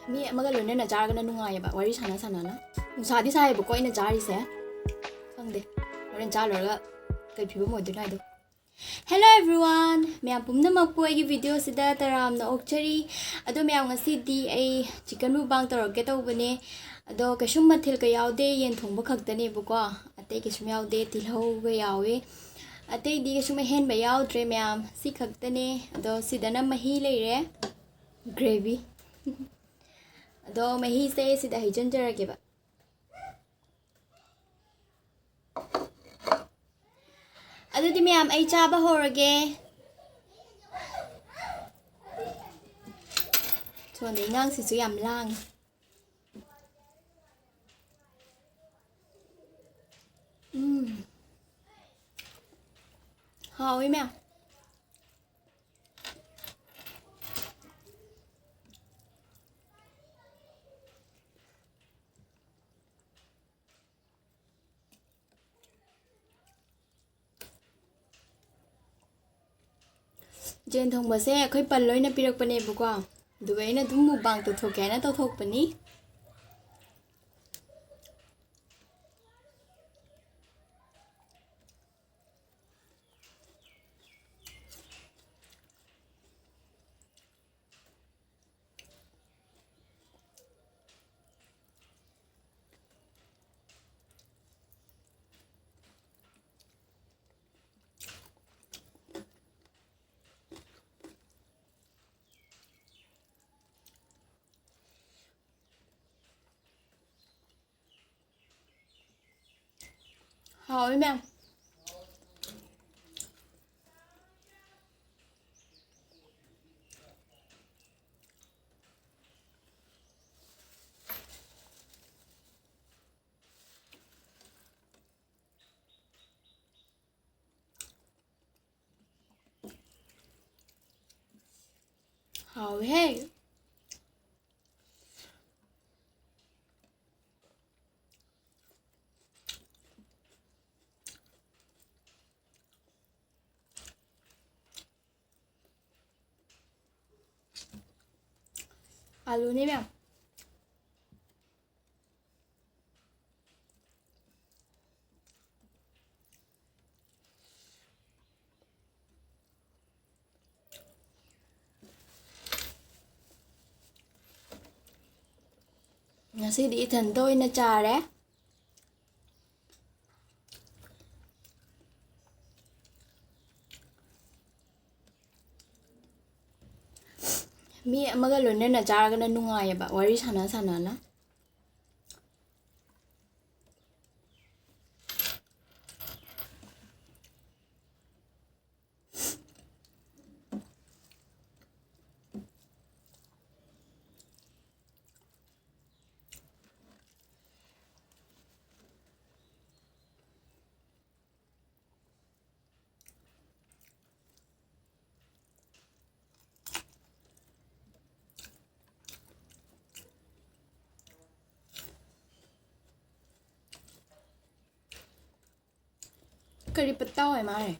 mi amaga loina na jar gana nungai ba wari sana sana na nusadi sai bu ko ina jari se khangde horen cha lorga kai phibo mo dinai do. Hello everyone, मैं पुमना मकु आई video सिदा तराम ना ओक्चरी अदो मैं ngasi di ai chicken mukbang tor ke to bane ado kasum mathil ka yaude yen thongba khaktane bu ko ate kisum yaude tilhau ga yawe ate di kasum hen ba yaudre ma'am si khaktane ado sidana mahi leire gravy ado mahi se sida hijan jara ke ba अदुदी ma'am आई चाबा होरगे सोने ngang सिसु याम लांग हावी ma'am yenthongba se akhoi pan loina pirak pane bu ko dubai na dum mukbang to thoke na to thok pani हावी मैम हावी है आलू नहीं ma'am ngasi di thần tôi na trà đấy mi amaga loina na jar gana nungai ba wari sana sana na करी पत्ता है मारे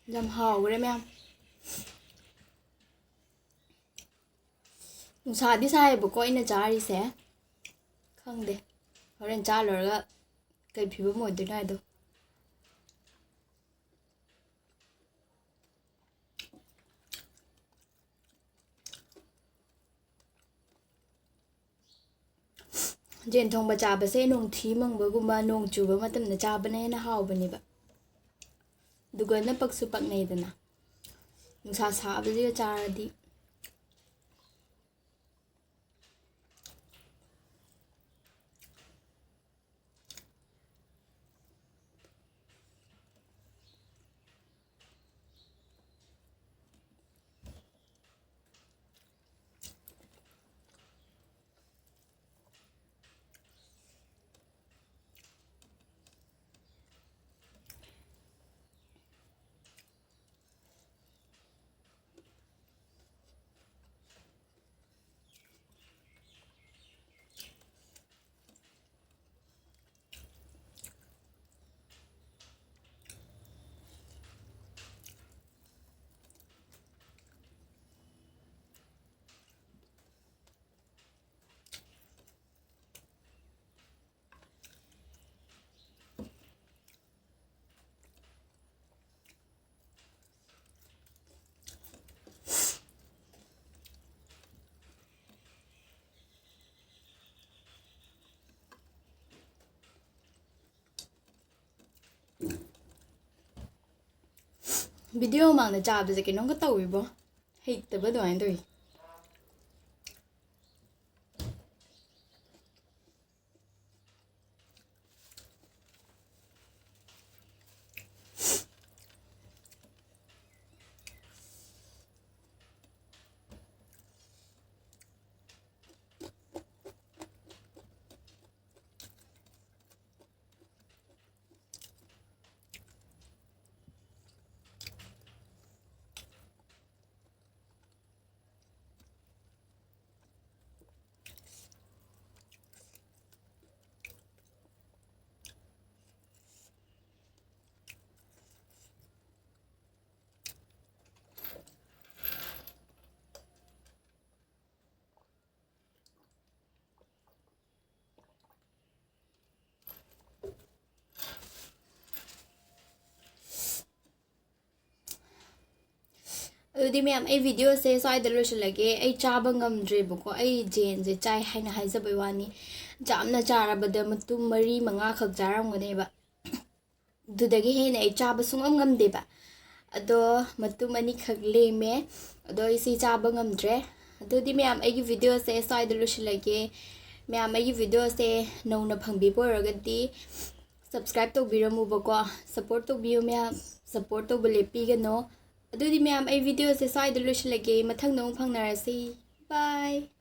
làm hầu đấy em sa đi sai bộ coi nó trả đi sẽ không để họ lên trả rồi đó cái phiếu một đứa này đâu yenthongba chaba se nong thi mangba gumba nong chuba matam na chaba na na haw bani ba duga na paksu pak nei dana nungsa sa ba ji charadi video mang na job is like no ka tawi bo hate the bad one do Udi ma'am ai video se so ai dalo lage ai chaba ngamdre boko ai jen je chai haina haiza bai wani jamna chara bada mutum mari manga khak jaram ngone ba dudagi hena ai chaba sungam ngamde ba ado mutum ani khak le me ado isi chaba ngamdre adudi ma'am ai video se so ai dalo lage ma'am ai video se nona phangbi boragadi subscribe to biramu boko support to biu ma'am support to bele pigano adudi ma'am ai video se sai de lush lage mathang nong phang narasi bye